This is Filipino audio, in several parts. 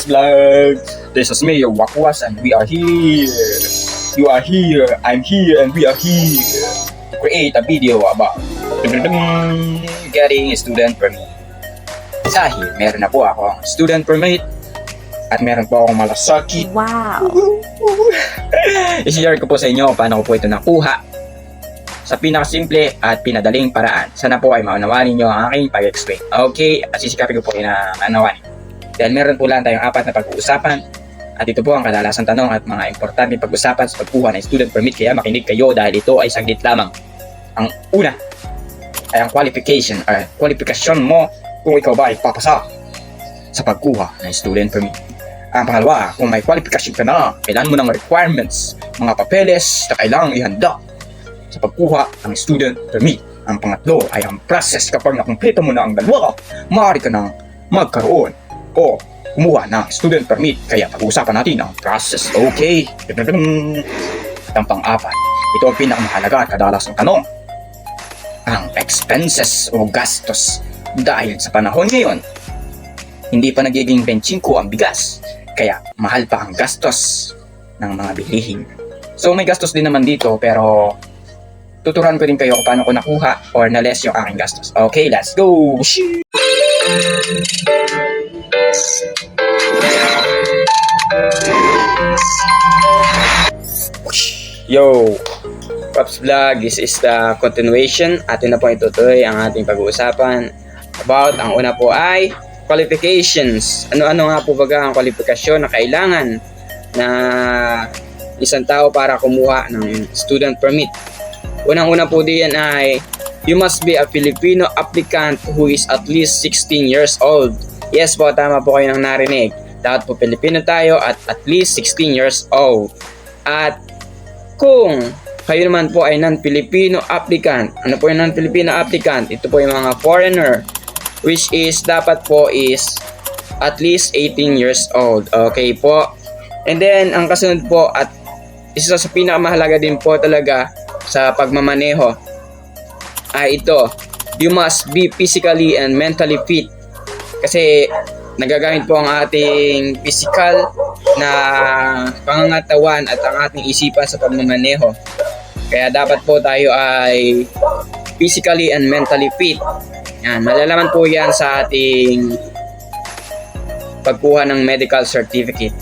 Pops Vlog. This is me, your Wakwas, and we are here. You are here, I'm here, and we are here to create a video about getting a student permit. Dahil meron na po akong student permit at meron po akong malasakit. Wow! I-share ko po sa inyo paano ko po ito nakuha sa pinakasimple at pinadaling paraan. Sana po ay maunawanin nyo ang aking pag-explain. Okay, at sisikapin ko po na maunawanin. Dahil meron po lang tayong 4 na pag-uusapan at ito po ang kadalasang tanong at mga importanteng pag-usapan sa pagkuha ng student permit, kaya makinig kayo dahil ito ay saglit lamang. Ang una ay ang qualification or kwalifikasyon mo kung ikaw ba ay papasa sa pagkuha ng student permit. Ang pangalawa, kung may qualification ka na, kailangan mo ng requirements, mga papeles na kailangang ihanda sa pagkuha ng student permit. Ang pangatlo ay ang process. Kapag nakumpleto mo na ang dalawa, maaari ka nang magkaroon o kumuha ng student permit. Kaya pag-uusapan natin ang process. Okay? At ang pang-apat, ito ang pinakamahalaga at kadalasang tanong, ang expenses o gastos. Dahil sa panahon ngayon, hindi pa nagiging 25 ang bigas, kaya mahal pa ang gastos ng mga bilihin. So may gastos din naman dito, pero tuturuan ko din kayo kung paano ko nakuha or na-less yung aking gastos. Okay, let's go! Yo! Pops Vlog, this is the continuation. Atin na po itutuloy ang ating pag-uusapan about, ang una po ay qualifications. Ano-ano nga po baga ang kwalifikasyon na kailangan na isang tao para kumuha ng student permit? Unang-una po diyan ay you must be a Filipino applicant who is at least 16 years old. Yes po, tama po kayo nang narinig. Dapat po Pilipino tayo at least 16 years old. At kung kayo naman po ay non-Filipino applicant, ano po yung non-Filipino applicant? Ito po yung mga foreigner, which is dapat po is at least 18 years old. Okay po. And then, ang kasunod po at isa sa pinakamahalaga din po talaga sa pagmamaneho ay ito, you must be physically and mentally fit. Kasi nagagamit po ang ating physical na pangangatawan at ang ating isipan sa pagmamaneho. Kaya dapat po tayo ay physically and mentally fit. Yan, malalaman po yan sa ating pagkuha ng medical certificate.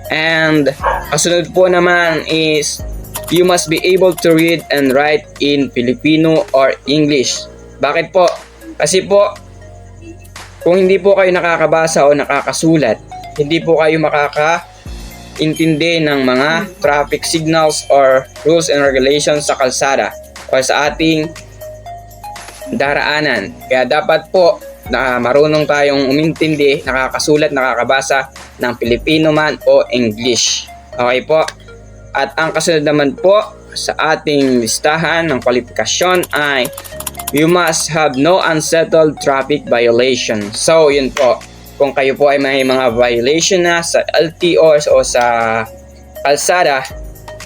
And kasunod po naman is you must be able to read and write in Filipino or English. Bakit po? Kasi po, kung hindi po kayo nakakabasa o nakakasulat, hindi po kayo makakaintindi ng mga traffic signals or rules and regulations sa kalsada o sa ating daraanan. Kaya dapat po na marunong tayong umintindi, nakakasulat, nakakabasa ng Filipino man o English. Okay po? At ang kasunod naman po sa ating listahan ng kwalifikasyon ay you must have no unsettled traffic violation. So, yun po. Kung kayo po ay may mga violation na sa LTO o sa kalsada,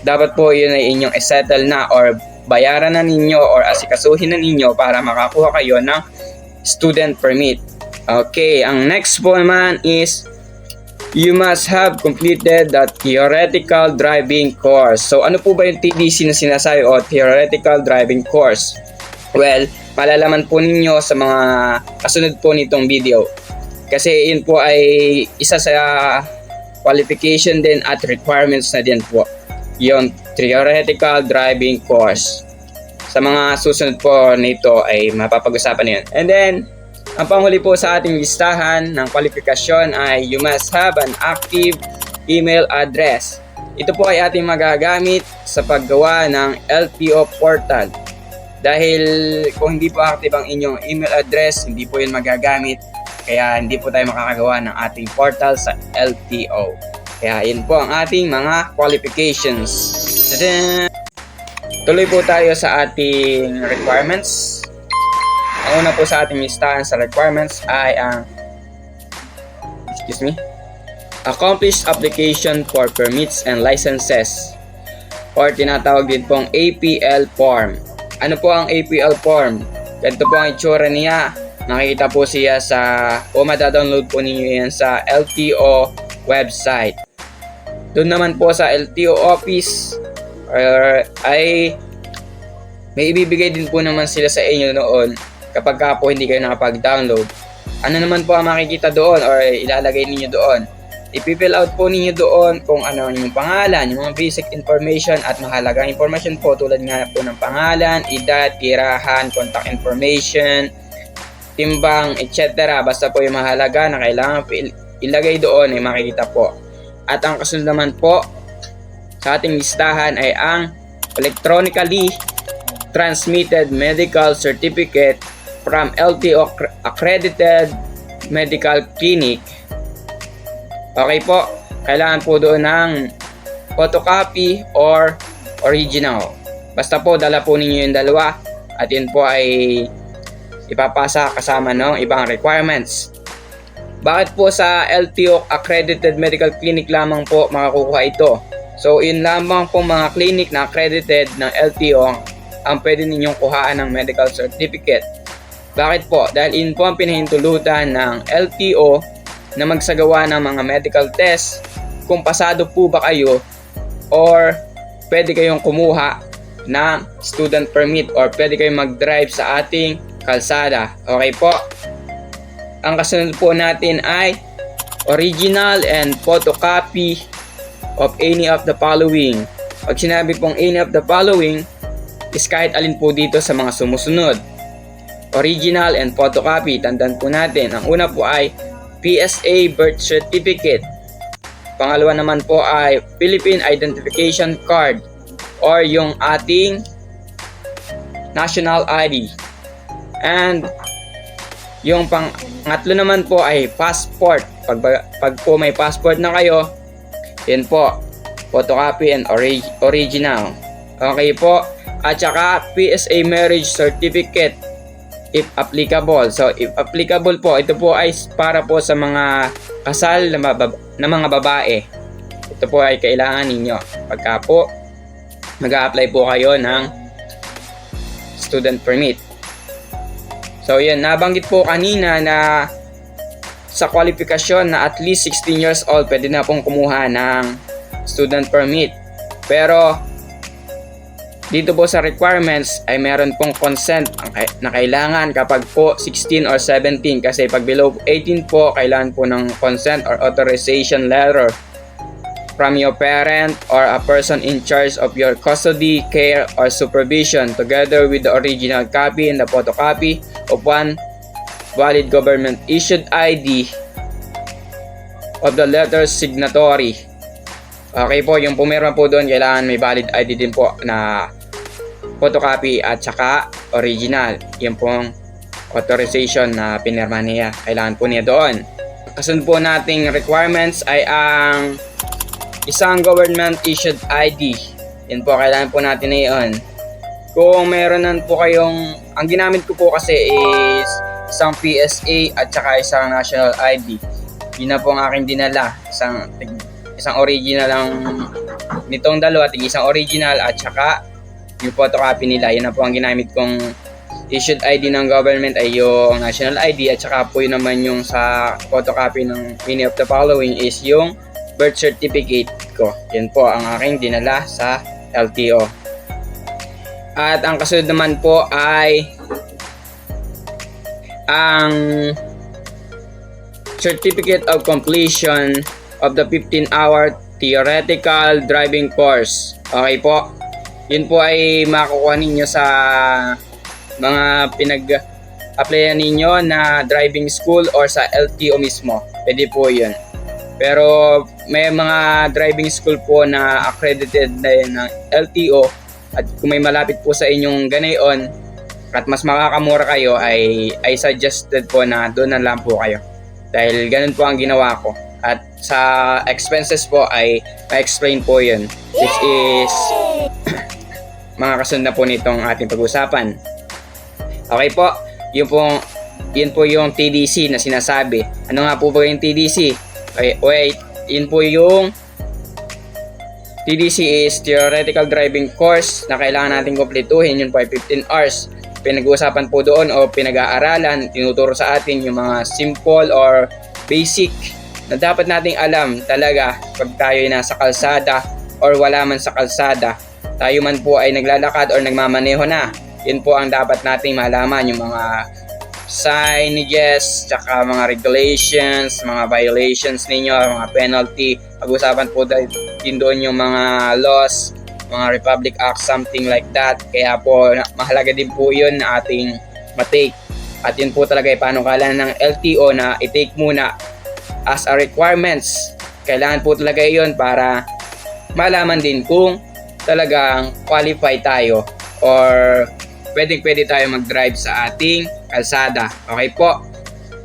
dapat po yun ay inyong isettle na or bayaran na ninyo or asikasuhin na ninyo para makakuha kayo ng student permit. Okay, ang next po naman is you must have completed the theoretical driving course. So, ano po ba yung TDC na sinasabi o theoretical driving course? Well, malalaman po ninyo sa mga kasunod po nitong video. Kasi yun po ay isa sa qualification din at requirements na din po. Yung theoretical driving course. Sa mga susunod po nito ay mapapag-usapan na yun. And then, ang panghuli po sa ating listahan ng kwalifikasyon ay you must have an active email address. Ito po ay ating magagamit sa paggawa ng LTO portal. Dahil kung hindi po active ang inyong email address, hindi po yun magagamit. Kaya hindi po tayo makakagawa ng ating portal sa LTO. Kaya yun po ang ating mga qualifications. Tada! Tuloy po tayo sa ating requirements. Ang una po sa ating listahan sa requirements ay ang accomplished application for permits and licenses or tinatawag din pong APL form. Ano po ang APL form? Ganito po ang itsura niya. Makikita po siya o madadownload po ninyo yan sa LTO website. Doon naman po sa LTO office ay may ibibigay din po naman sila sa inyo noon kapag ka po hindi kayo nakapag-download. Ano naman po ang makikita doon or ilalagay ninyo doon? Ipi-fill out po ninyo doon kung ano yung pangalan, yung mga basic information at mahalagang information po tulad nga po ng pangalan, edad, tirahan, contact information, timbang, etc. Basta po yung mahalaga na kailangan ilagay doon ay makikita po. At ang kasunod naman po sa ating listahan ay ang electronically transmitted medical certificate from LTO accredited medical clinic. Okay po, kailangan po doon ng photocopy or original. Basta po dala po ninyo yung dalawa at yun po ay ipapasa kasama ng ibang requirements. Bakit po sa LTO accredited medical clinic lamang po makakukuha ito? So yun lamang po mga clinic na accredited ng LTO ang pwede ninyong kuhaan ng medical certificate. Bakit po? Dahil yun po ang pinahintulutan ng LTO na magsagawa ng mga medical test kung pasado po ba kayo or pwede kayong kumuha ng student permit or pwede kayong mag-drive sa ating kalsada. Okay po? Ang kasunod po natin ay original and photocopy of any of the following. Pag sinabi pong any of the following is kahit alin po dito sa mga sumusunod. Original and photocopy, tandaan po natin. Ang una po ay PSA birth certificate. Pangalawa naman po ay Philippine Identification Card or yung ating national ID. And yung pangatlo naman po ay passport. Pag po may passport na kayo, yun po, photocopy and original. Okay po. At saka PSA marriage certificate if applicable. So if applicable po, ito po ay para po sa mga kasal na mga babae. Ito po ay kailangan ninyo pagka po mag-a-apply po kayo ng student permit. So yan, nabanggit po kanina na sa kwalifikasyon na at least 16 years old pwede na pong kumuha ng student permit. Pero dito po sa requirements ay meron pong consent na kailangan kapag po 16 or 17 kasi pag below 18 po kailangan po ng consent or authorization letter from your parent or a person in charge of your custody, care, or supervision together with the original copy and the photocopy of one valid government issued ID of the letter's signatory. Okay po, yung pumirma po doon kailangan may valid ID din po na photocopy at saka original. Yung pong authorization na pinirma niya. Kailangan po niya doon. Kasunod po nating requirements ay ang isang government issued ID. Yan po, kailangan po natin na yun. Kung meron nan po kayong, ang ginamit ko po kasi is isang PSA at saka isang national ID. Yun na po ang aking dinala. Isang original lang nitong dalawa, isang original at saka yung photocopy nila. Yun na po ang ginamit kong issued ID ng government ay yung national ID at saka po yun naman yung sa photocopy ng any of the following is yung birth certificate ko. Yun po ang aking dinala sa LTO. At ang kasunod naman po ay ang Certificate of Completion of the 15-hour theoretical driving course. Okay po. Yun po ay makukuha ninyo sa mga pinag-applyan ninyo na driving school or sa LTO mismo. Pwede po yun. Pero may mga driving school po na accredited na yun ng LTO at kung may malapit po sa inyong ganayon at mas makakamura kayo ay suggested po na doon na lang po kayo. Dahil ganun po ang ginawa ko. At sa expenses po ay ma-explain po yun. Which is mga kasunod na po nitong ating pag-usapan. Okay po, yun po yung TDC na sinasabi. Ano nga po ba yung TDC? Okay, wait, yun po yung TDC is Theoretical Driving Course na kailangan natin kumpletuhin. Yun po ay 15 hours. pinag-uusapan po doon o pinag-aaralan, tinuturo sa atin yung mga simple or basic na dapat nating alam talaga pag tayo nasa kalsada or wala man sa kalsada. Tayo man po ay naglalakad or nagmamaneho na. Yun po ang dapat nating malaman, yung mga signages, tsaka mga regulations, mga violations ninyo, mga penalty. Pag-usapan po din doon yung mga laws, mga Republic Act, something like that. Kaya po mahalaga din po yun na ating matake. At yun po talaga ay panungkalan ng LTO na i-take muna as a requirements. Kailangan po talaga yun para malaman din kung talagang qualify tayo or pwede tayo mag-drive sa ating kalsada. Okay po?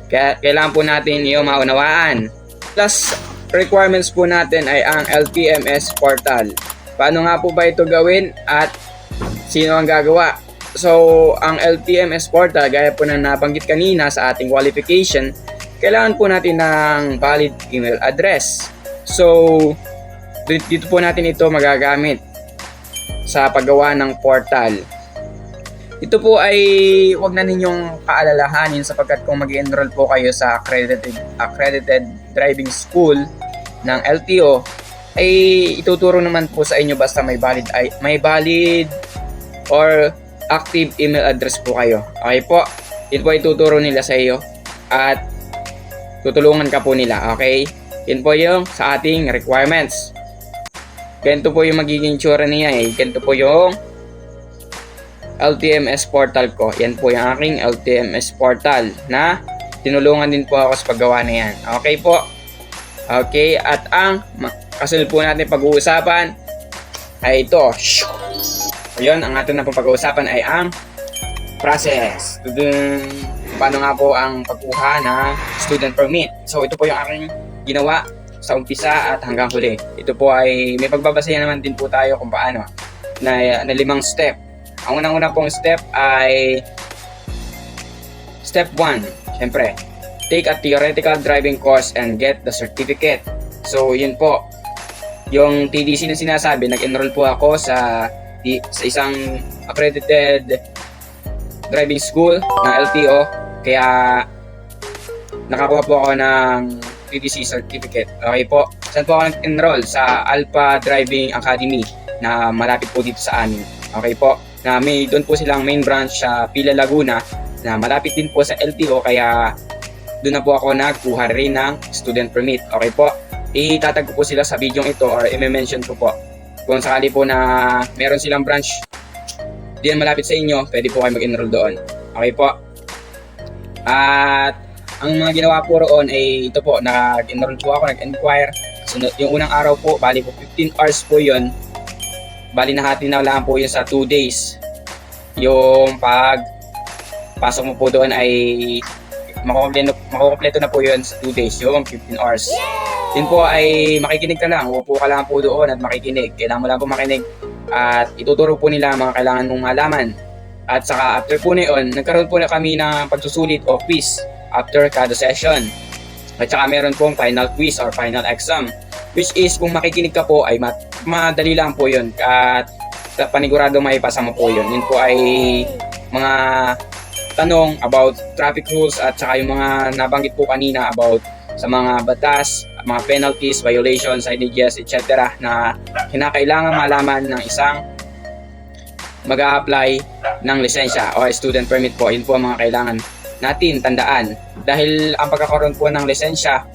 Kaya kailangan po natin yung maunawaan. Plus, requirements po natin ay ang LTMS portal. Paano nga po ba ito gawin at sino ang gagawa? So, ang LTMS portal, gaya po na nabanggit kanina sa ating qualification, kailangan po natin ng valid email address. So, dito po natin ito magagamit sa paggawa ng portal. Ito po ay huwag na ninyong kaalalahanin sapagkat kung mag-enroll po kayo sa accredited driving school ng LTO ay ituturo naman po sa inyo basta may valid or active email address po kayo. Okay po? Yun po ituturo nila sa iyo at tutulungan ka po nila. Okay? Yun po yung sa ating requirements. Ganito po yung magiging tsura niya eh. Ganito po yung LTMS portal ko. Yan po yung aking LTMS portal na tinulungan din po ako sa paggawa na yan. Okay po? Okay, at ang kasunod po natin pag-uusapan ay ito. Ayun, ang atin na pag-uusapan ay ang process. Paano nga po ang pagkuha ng student permit. So ito po yung aking ginawa sa umpisa at hanggang huli. Ito po ay may pagbabasehan naman din po tayo kung paano na 5 step. Ang unang-una pong step ay step 1. Siyempre, take a theoretical driving course and get the certificate. So, yun po. Yung TDC na sinasabi, nag-enroll po ako sa isang accredited driving school ng LTO. Kaya, nakakuha po ako ng TDC certificate. Okay po. Saan po ako nag-enroll? Sa Alpha Driving Academy na malapit po dito sa amin. Okay po. Na may doon po silang main branch sa Pila, Laguna na malapit din po sa LTO kaya doon na po ako nagkuha rin ng student permit. Okay po? Itatag ko po sila sa video ito or i-mention ko po. Kung sakali po na meron silang branch diyan malapit sa inyo, pwede po kayo mag-enroll doon. Okay po? At ang mga ginawa po roon ay ito po, nag-enroll po ako, nag-inquire. Sunod, yung unang araw po, bali po 15 hours po yun. Bali nahati na lang po yun sa 2 days. Yung pasok mo po doon ay makukompleto na po yun sa 2 days, yung 15 hours. Yun po ay makikinig ka lang, upo ka lang po doon at makikinig. Kailangan mo lang po makinig at ituturo po nila mga kailangan mong malaman. At saka after po na yun, nagkaroon po na kami ng pagsusulit o quiz after kada session. At saka meron pong final quiz or final exam. Which is kung makikinig ka po ay madali lang po yun at panigurado maipasa mo po yun. Yun po ay mga tanong about traffic rules at saka yung mga nabanggit po kanina about sa mga batas, mga penalties, violations, signages, etc. na kinakailangan malaman ng isang mag-a-apply ng lisensya o student permit po. Yun po ang mga kailangan natin tandaan. Dahil ang pagkakaroon po ng lisensya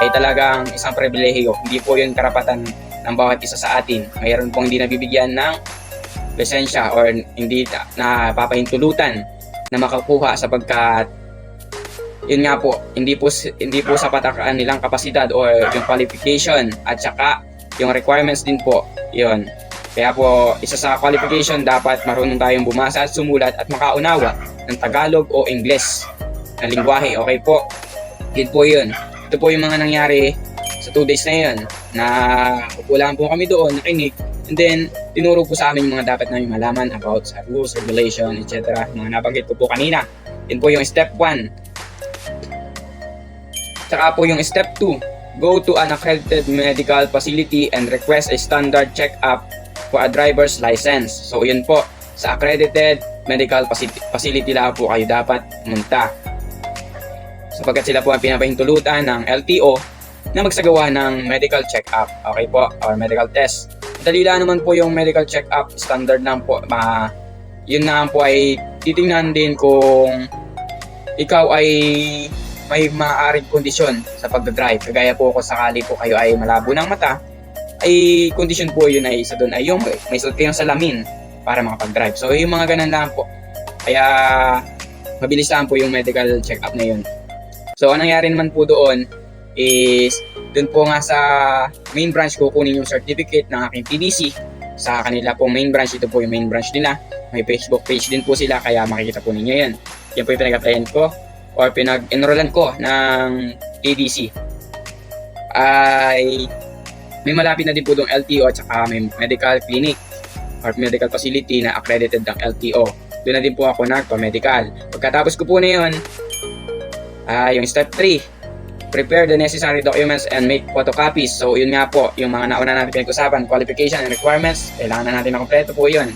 ay talagang isang pribilehiyo. Hindi po yun karapatan ng bawat isa sa atin. Mayroon pong hindi nabibigyan ng lisensya or hindi na papahintulutan na makakuha sapagkat yun nga po, hindi po sapat ang nilang kapasidad or yung qualification at saka yung requirements din po. Yun. Kaya po, isa sa qualification dapat marunong tayong bumasa at sumulat at makaunawa ng Tagalog o Ingles na lingwahe. Okay po? Yun po yun. Ito po yung mga nangyari sa 2 days na yun na upulaan po kami doon, nakinig, and then tinuro po sa amin yung mga dapat namin malaman about sa rules, regulation, etc. Mga nabanggit ko po kanina. Yun po yung step 1. Saka po yung step 2, go to an accredited medical facility and request a standard check-up for a driver's license. So yun po, sa accredited medical facility lang po kayo dapat pumunta. Sapagkat sila po ang pinapahintulutan ng LTO na magsagawa ng medical check-up. Okay po, or medical test. Dali lang naman po yung medical check-up, standard lang po. Yun na po ay titingnan din kung ikaw ay may maaaring kondisyon sa pagdadrive. Kagaya po kung sakali po kayo ay malabo ng mata, ay kondisyon po yun ay isa doon ay yung may suot kayong salamin para makapag-drive. So yung mga ganun lang po. Kaya mabilis lang po yung medical check-up na yun. So anong nangyari naman po doon is doon po nga sa main branch kukunin yung certificate ng aking TDC sa kanila pong main branch. Ito po yung main branch nila. May Facebook page din po sila kaya makikita po ninyo yan. Yan po yung pinag-applyan ko or pinag-enrollan ko ng TDC. Ay may malapit na din po doong LTO at saka may medical clinic or medical facility na accredited ng LTO. Doon na din po ako nagpa-medical. Pagkatapos ko po na yun, yung step 3, prepare the necessary documents and make photocopies. So yun nga po, yung mga nauna natin pinag-usapan, qualification and requirements, kailangan na natin makompleto po yun.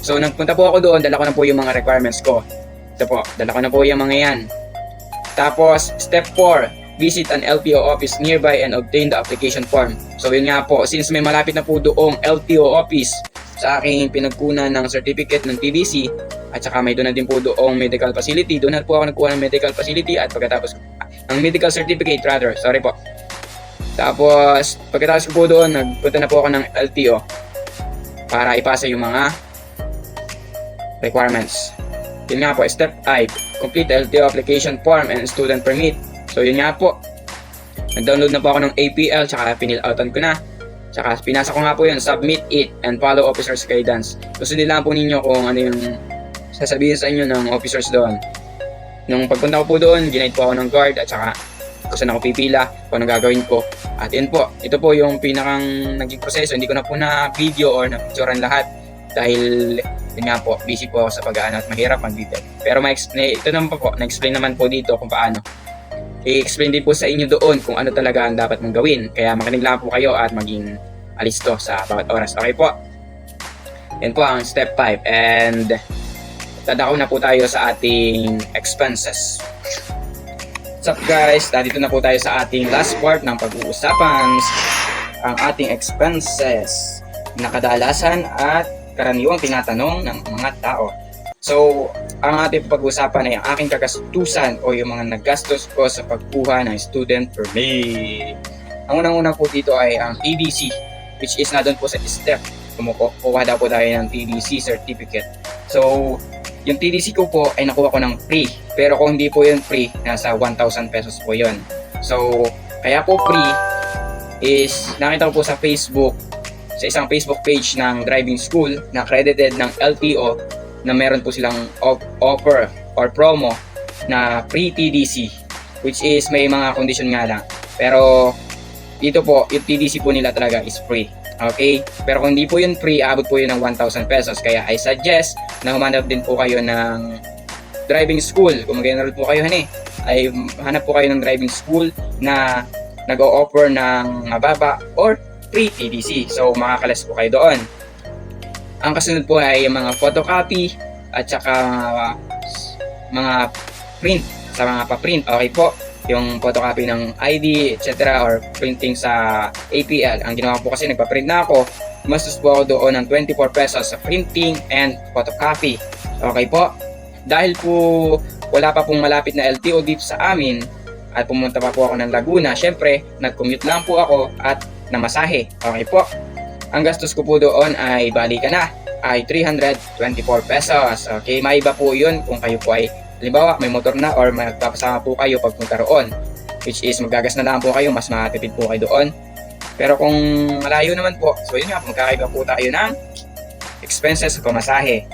So nagpunta po ako doon, dala ko na po yung mga requirements ko. Ito po, dala ko na po yung mga yan. Tapos, step 4, visit an LTO office nearby and obtain the application form. So yun nga po, since may malapit na po doong LTO office sa aking pinagkunan ng certificate ng TDC at saka may doon na din po doong medical facility, doon na po ako nagkuha ng medical facility at pagkatapos ang medical certificate rather, sorry po. Tapos pagkatapos ko po doon, nagpunta na po ako ng LTO para ipasa yung mga requirements. Yun nga po, step 5, complete the LTO application form and student permit. So yun nga po, nag-download na po ako ng APL tsaka pinil-outan ko na. Tsaka pinasa ko nga po yun, submit it and follow officer's guidance. Susundin lang po ninyo kung ano yung sasabihin sa inyo ng officers doon. Nung pagpunta ko po doon, ginaid po ako ng guard at saka kung saan ako pipila, kung ano gagawin ko. At yun po, ito po yung pinakang naging proseso. Hindi ko na po na video or na picturean lahat dahil yun nga po, busy po ako sa pag-aano at mahirap mag-detail. Pero ito naman po, na-explain naman po dito kung paano. I-explain din po sa inyo doon kung ano talaga ang dapat mong gawin. Kaya makinig lang po kayo at maging alisto sa bawat oras. Okay po? Yan po ang step 5. And dadako na po tayo sa ating expenses. What's up guys? Dito na po tayo sa ating last part ng pag-uusapan. Ang ating expenses na kadalasan at karaniwang tinatanong ng mga tao. So, ang ating pag-usapan ay ang aking kagastusan o yung mga naggastos ko sa pagkuha ng student permit. Ang unang-una po dito ay ang TDC, which is na doon po sa step. Kumukuha daw po tayo ng TDC certificate. So, yung TDC ko po ay nakuha ko ng free. Pero kung hindi po yun free, nasa 1,000 pesos po yun. So, kaya po free is nakita ko po sa Facebook, sa isang Facebook page ng driving school na accredited ng LTO na meron po silang offer or promo na free TDC, which is may mga condition nga lang. Pero dito po, yung TDC po nila talaga is free. Okay? Pero kung hindi po yun free, aabot po yun ng 1,000 pesos. Kaya I suggest na humanap din po kayo ng driving school. Kung mag-enroll po kayo, ay hanap po kayo ng driving school na nag-o-offer ng mababa or free TDC. So makakalas po kayo doon. Ang kasunod po ay yung mga photocopy at saka mga print sa mga pa-print. Okay po, yung photocopy ng ID, etc. or printing sa APL. Ang ginawa ko po kasi nagpa-print na ako, mastos po ako doon ng 24 pesos sa printing and photocopy. Okay po, dahil po wala pa pong malapit na LTO dito sa amin at pumunta pa po ako ng Laguna, syempre nag-commute lang po ako at namasahe. Okay po, ang gastos ko po doon ay balikan na ay 324 pesos. Okay, maiba po yun kung kayo po ay halimbawa may motor na or magpapasama po kayo pagpunta roon, which is magagas na lang po kayo, mas matipid po kayo doon. Pero kung malayo naman po, so yun nga, magkakaiba po tayo ng expenses sa pamasahe.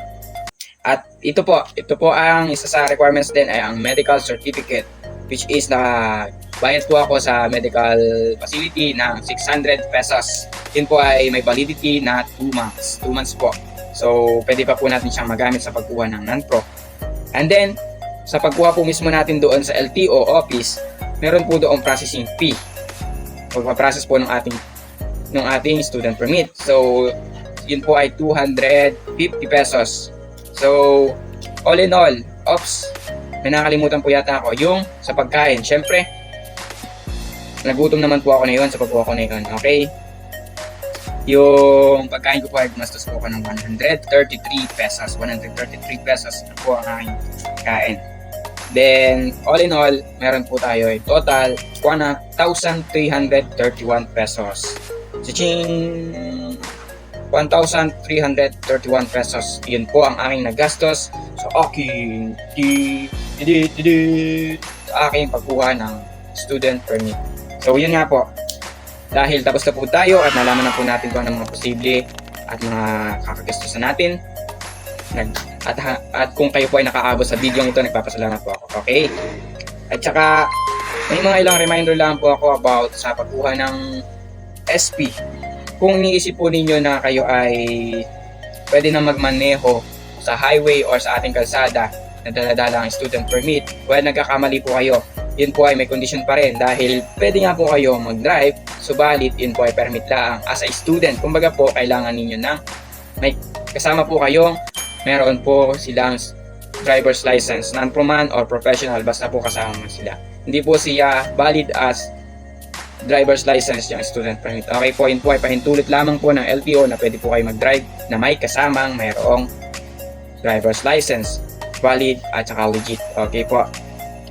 At ito po ang isa sa requirements din ay ang medical certificate, which is na bayad po ako sa medical facility ng 600 pesos. Yun po ay may validity na 2 months. 2 months po. So, pwede pa po natin siyang magamit sa pagkuha ng non-pro. And then, sa pagkuha po mismo natin doon sa LTO office, meron po doon processing fee. Pagpaprocess po ng ating student permit. So, yun po ay 250 pesos. So, all in all, may nakalimutan po yata ako, yung sa pagkain. Syempre, nagutom naman po ako na yun sa pagkuha ko na yun. Okay? Yung pagkain ko po ay gumastos po ako ng 133 pesos. 133 pesos na po ang aking kain. Then, all in all, meron po tayo ay total 1,331 pesos. Ching! 1,331 pesos. Yun po ang aking nagastos sa aking sa aking pagkuha ng student permit. So, yun nga po. Dahil tapos na po tayo at nalaman na po natin kung ano mga posible at mga kakagastusan natin. At kung kayo po ay nakaabot sa video ito, nagpapasalamat po ako. Okay? At saka, may mga ilang reminder lang po ako about sa pagkuha ng SP. Kung iniisip po ninyo na kayo ay pwede na magmaneho sa highway or sa ating kalsada na dala-dala ang student permit, well, nagkakamali po kayo. Yun po ay may condition pa rin dahil pwede nga po kayo mag-drive, subalit yun po ay permit lang as a student. Kumbaga po, kailangan ninyo ng may kasama po kayong meron po silang driver's license, non-pro man or professional, basta po kasama sila. Hindi po siya valid as driver's license yung student permit. Okay po, yun po ay pahintulit lamang po ng LTO na pwede po kayo mag-drive na may kasamang mayroong driver's license, valid at saka legit. Okay po,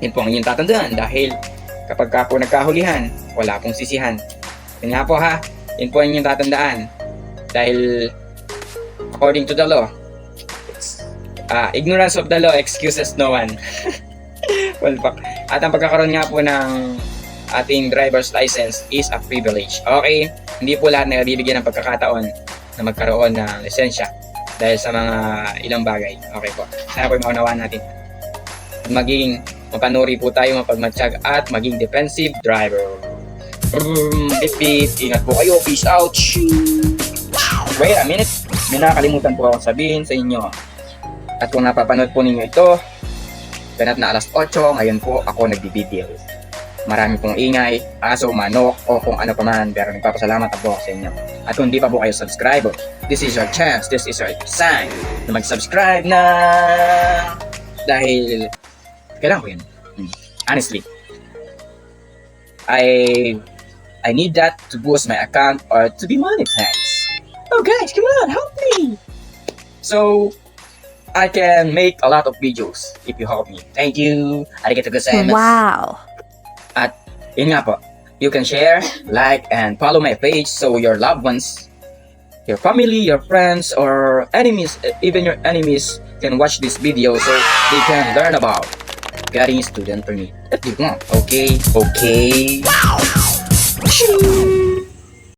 yun po ang inyong tatandaan dahil kapag ka po nagkahulihan, wala pong sisihan. Yun nga po ha, yun po ang inyong tatandaan dahil according to the law, ignorance of the law excuses no one. Well, at ang pagkakaroon nga po ng ating driver's license is a privilege. Okay? Hindi po lahat na bibigyan ng pagkakataon na magkaroon ng lisensya dahil sa mga ilang bagay. Okay po. Sana po yung maunawaan natin. Maging mapanuri po tayo, mapagmatsyag at maging defensive driver. Bip. Ingat po kayo. Peace out. Wait a minute. May nakakalimutan po akong sabihin sa inyo. At kung napapanood po ninyo ito, ganap na alas 8, ngayon po ako nagbibideo. Marami pong ingay, aso, manok, o kung ano pa man, pero nagpapasalamat po ako sa inyo. At kung di pa po kayo subscribe, this is your chance, this is your sign na mag-subscribe na dahil kailangan ko yun. Honestly, I need that to boost my account or to be monetized. Oh guys, come on, help me! So, I can make a lot of videos if you help me. Thank you. Arigatou gozaimasu. Wow. At yun nga po, you can share, like, and follow my page so your loved ones, your family, your friends, or enemies, even your enemies can watch this video so they can learn about getting student permit if they want. Okay?